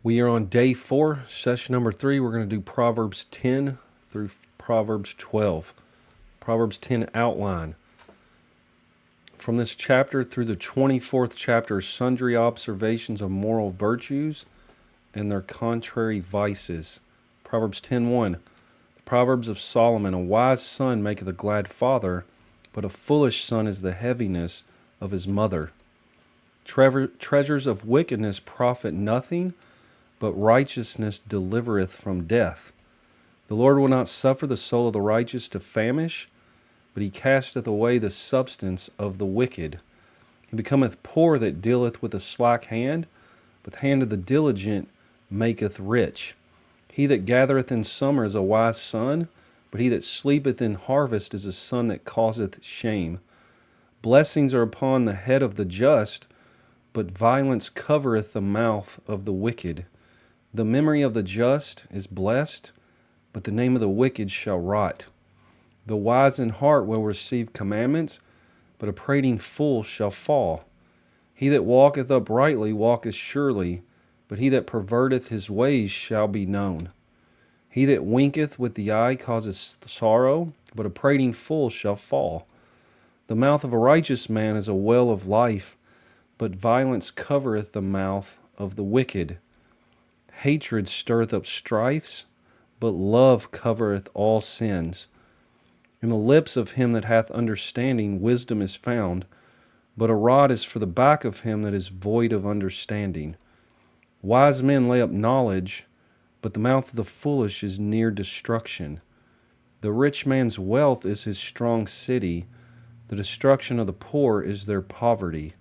We are on day 4, session number 3. We're going to do Proverbs 10 through Proverbs 12. Proverbs 10 outline. From this chapter through the 24th chapter are sundry observations of moral virtues and their contrary vices. Proverbs 10:1. The Proverbs of Solomon. A wise son maketh a glad father, but a foolish son is the heaviness of his mother. Treasures of wickedness profit nothing, but righteousness delivereth from death. The Lord will not suffer the soul of the righteous to famish, but he casteth away the substance of the wicked. He becometh poor that dealeth with a slack hand, but the hand of the diligent maketh rich. He that gathereth in summer is a wise son, but he that sleepeth in harvest is a son that causeth shame. Blessings are upon the head of the just, but violence covereth the mouth of the wicked. The memory of the just is blessed, but the name of the wicked shall rot. The wise in heart will receive commandments, but a prating fool shall fall. He that walketh uprightly walketh surely, but he that perverteth his ways shall be known. He that winketh with the eye causeth sorrow, but a prating fool shall fall. The mouth of a righteous man is a well of life, but violence covereth the mouth of the wicked. Hatred stirreth up strifes, but love covereth all sins. In the lips of him that hath understanding wisdom is found, but a rod is for the back of him that is void of understanding. Wise men lay up knowledge, but the mouth of the foolish is near destruction. The rich man's wealth is his strong city, the destruction of the poor is their poverty.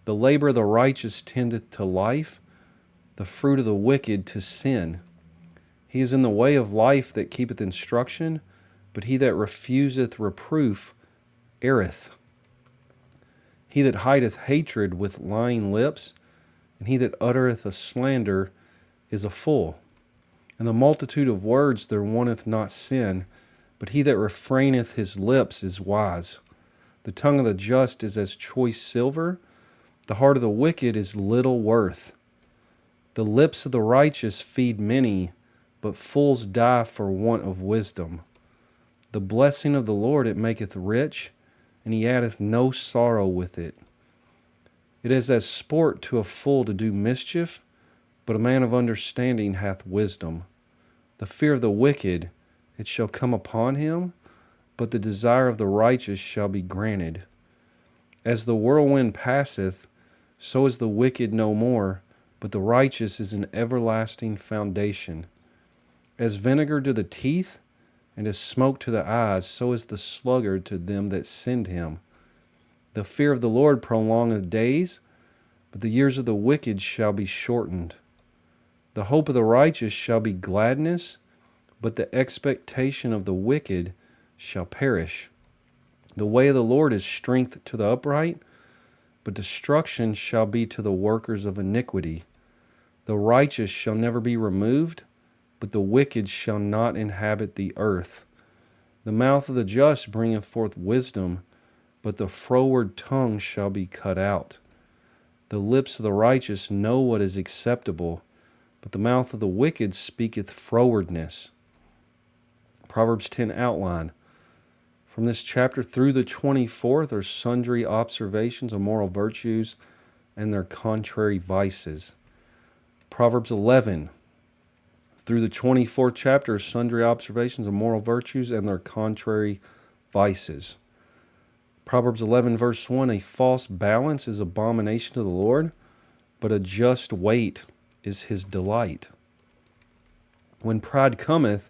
The labor of the righteous tendeth to life, the fruit of the wicked to sin. He is in the way of life that keepeth instruction, but he that refuseth reproof erreth. He that hideth hatred with lying lips, and he that uttereth a slander is a fool. In the multitude of words there wanteth not sin, but he that refraineth his lips is wise. The tongue of the just is as choice silver, the heart of the wicked is little worth. The lips of the righteous feed many, but fools die for want of wisdom. The blessing of the Lord it maketh rich, and he addeth no sorrow with it. It is as sport to a fool to do mischief, but a man of understanding hath wisdom. The fear of the wicked, it shall come upon him, but the desire of the righteous shall be granted. As the whirlwind passeth, so is the wicked no more, but the righteous is an everlasting foundation. As vinegar to the teeth, and as smoke to the eyes, so is the sluggard to them that send him. The fear of the Lord prolongeth days, but the years of the wicked shall be shortened. The hope of the righteous shall be gladness, but the expectation of the wicked shall perish. The way of the Lord is strength to the upright, but destruction shall be to the workers of iniquity. The righteous shall never be removed, but the wicked shall not inhabit the earth. The mouth of the just bringeth forth wisdom, but the froward tongue shall be cut out. The lips of the righteous know what is acceptable, but the mouth of the wicked speaketh frowardness. Proverbs 10 outline. From this chapter through the 24th are sundry observations of moral virtues and their contrary vices. Proverbs 11. Through the 24th chapter are sundry observations of moral virtues and their contrary vices. Proverbs 11 verse 1, a false balance is abomination to the Lord, but a just weight is his delight. When pride cometh,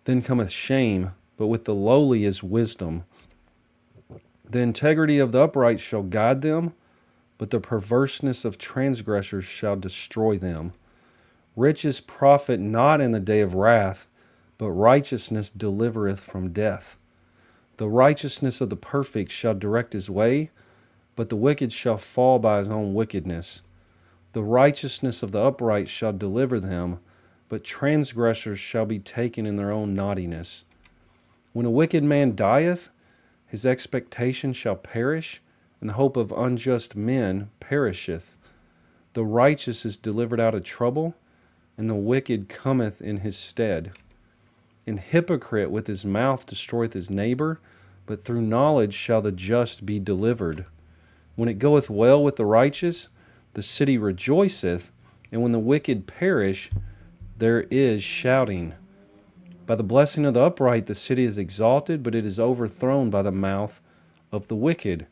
then cometh shame, but with the lowly is wisdom. The integrity of the upright shall guide them, but the perverseness of transgressors shall destroy them. Riches profit not in the day of wrath, but righteousness delivereth from death. The righteousness of the perfect shall direct his way, but the wicked shall fall by his own wickedness. The righteousness of the upright shall deliver them, but transgressors shall be taken in their own naughtiness. When a wicked man dieth, his expectation shall perish, and the hope of unjust men perisheth. The righteous is delivered out of trouble, and the wicked cometh in his stead. An hypocrite with his mouth destroyeth his neighbor, but through knowledge shall the just be delivered. When it goeth well with the righteous, the city rejoiceth, and when the wicked perish, there is shouting. By the blessing of the upright the city is exalted, but it is overthrown by the mouth of the wicked.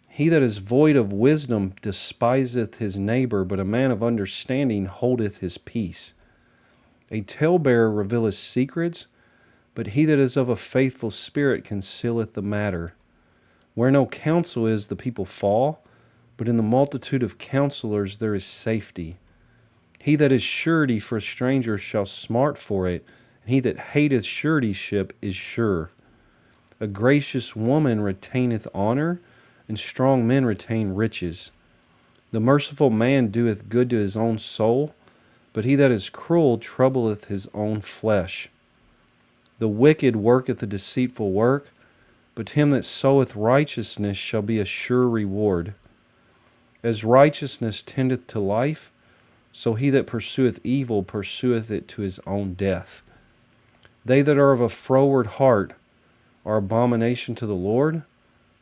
He that is void of wisdom despiseth his neighbor, but a man of understanding holdeth his peace. A talebearer revealeth secrets, but he that is of a faithful spirit concealeth the matter. Where no counsel is, the people fall, but in the multitude of counselors there is safety. He that is surety for a stranger shall smart for it, and he that hateth suretyship is sure. A gracious woman retaineth honor, and strong men retain riches. The merciful man doeth good to his own soul, but he that is cruel troubleth his own flesh. The wicked worketh a deceitful work, but him that soweth righteousness shall be a sure reward. As righteousness tendeth to life, so he that pursueth evil pursueth it to his own death. They that are of a froward heart are abomination to the Lord,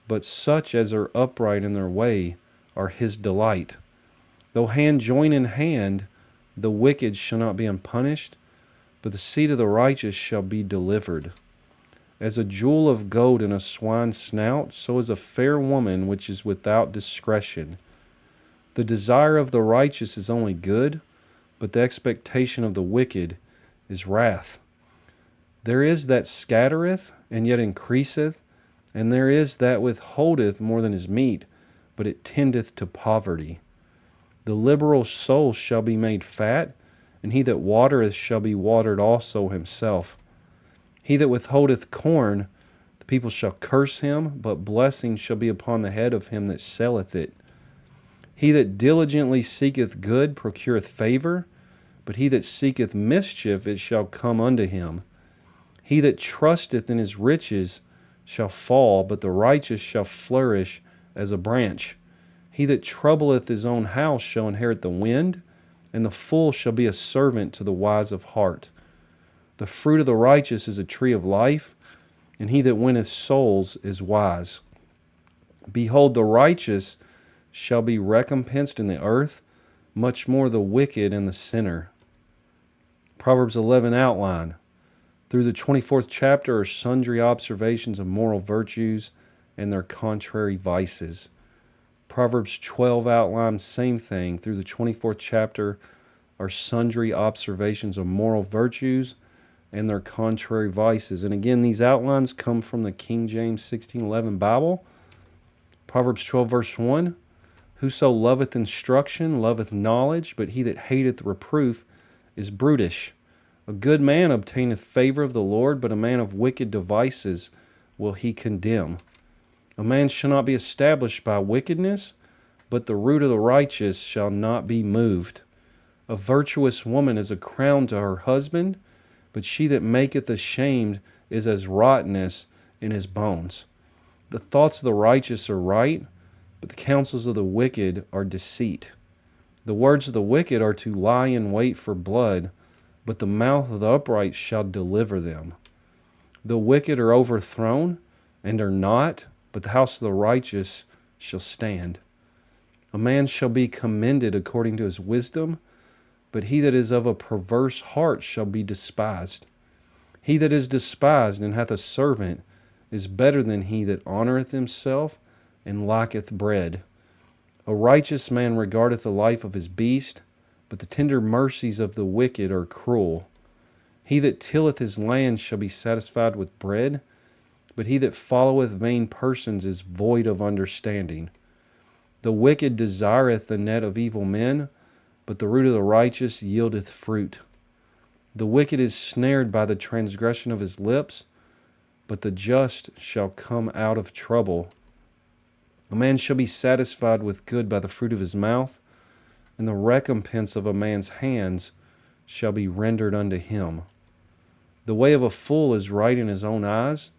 but such as are upright in their way are his delight. Though hand join in hand, the wicked shall not be unpunished, but the seed of the righteous shall be delivered. As a jewel of gold in a swine's snout, so is a fair woman which is without discretion. The desire of the righteous is only good, but the expectation of the wicked is wrath. There is that scattereth, and yet increaseth, and there is that withholdeth more than is meet, but it tendeth to poverty. The liberal soul shall be made fat, and he that watereth shall be watered also himself. He that withholdeth corn, the people shall curse him, but blessing shall be upon the head of him that selleth it. He that diligently seeketh good procureth favor, but he that seeketh mischief, it shall come unto him. He that trusteth in his riches shall fall, but the righteous shall flourish as a branch. He that troubleth his own house shall inherit the wind, and the fool shall be a servant to the wise of heart. The fruit of the righteous is a tree of life, and he that winneth souls is wise. Behold, the righteous shall be recompensed in the earth, much more the wicked and the sinner. Proverbs 11 outline. Through the 24th chapter are sundry observations of moral virtues and their contrary vices. Proverbs 12 outline, same thing. Through the 24th chapter are sundry observations of moral virtues and their contrary vices. And again, these outlines come from the King James 1611 Bible. Proverbs 12 verse 1, whoso loveth instruction loveth knowledge, but he that hateth reproof is brutish. A good man obtaineth favor of the Lord, but a man of wicked devices will he condemn. A man shall not be established by wickedness, but the root of the righteous shall not be moved. A virtuous woman is a crown to her husband, but she that maketh ashamed is as rottenness in his bones. The thoughts of the righteous are right, but the counsels of the wicked are deceit. The words of the wicked are to lie in wait for blood, but the mouth of the upright shall deliver them. The wicked are overthrown, and are not, but the house of the righteous shall stand. A man shall be commended according to his wisdom, but he that is of a perverse heart shall be despised. He that is despised and hath a servant is better than he that honoureth himself and lacketh bread. A righteous man regardeth the life of his beast, but the tender mercies of the wicked are cruel. He that tilleth his land shall be satisfied with bread, but he that followeth vain persons is void of understanding. The wicked desireth the net of evil men, but the root of the righteous yieldeth fruit. The wicked is snared by the transgression of his lips, but the just shall come out of trouble. A man shall be satisfied with good by the fruit of his mouth, and the recompense of a man's hands shall be rendered unto him. The way of a fool is right in his own eyes,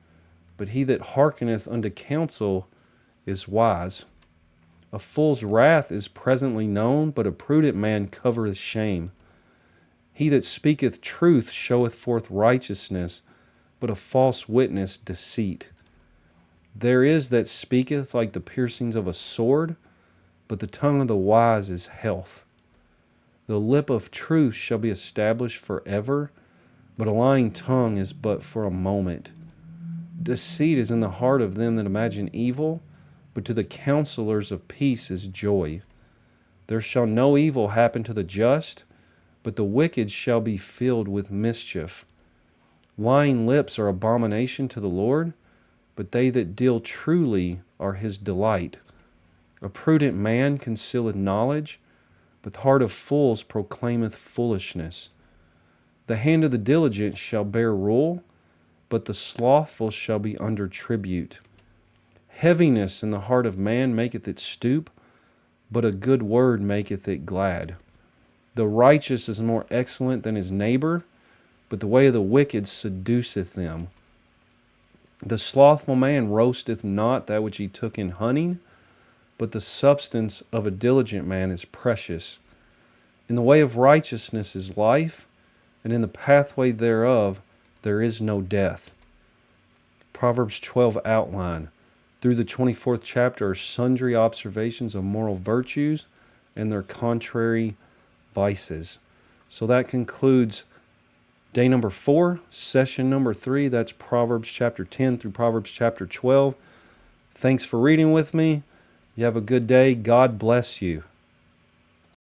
but he that hearkeneth unto counsel is wise. A fool's wrath is presently known, but a prudent man covereth shame. He that speaketh truth showeth forth righteousness, but a false witness deceit. There is that speaketh like the piercings of a sword, but the tongue of the wise is health. The lip of truth shall be established forever, but a lying tongue is but for a moment. Deceit is in the heart of them that imagine evil, but to the counselors of peace is joy. There shall no evil happen to the just, but the wicked shall be filled with mischief. Lying lips are abomination to the Lord, but they that deal truly are his delight. A prudent man concealeth knowledge, but the heart of fools proclaimeth foolishness. The hand of the diligent shall bear rule, but the slothful shall be under tribute. Heaviness in the heart of man maketh it stoop, but a good word maketh it glad. The righteous is more excellent than his neighbor, but the way of the wicked seduceth them. The slothful man roasteth not that which he took in hunting, but the substance of a diligent man is precious. In the way of righteousness is life, and in the pathway thereof there is no death. Proverbs 12 outline. Through the 24th chapter are sundry observations of moral virtues and their contrary vices. So that concludes day number 4, session number 3. That's Proverbs chapter 10 through Proverbs chapter 12. Thanks for reading with me. You have a good day. God bless you.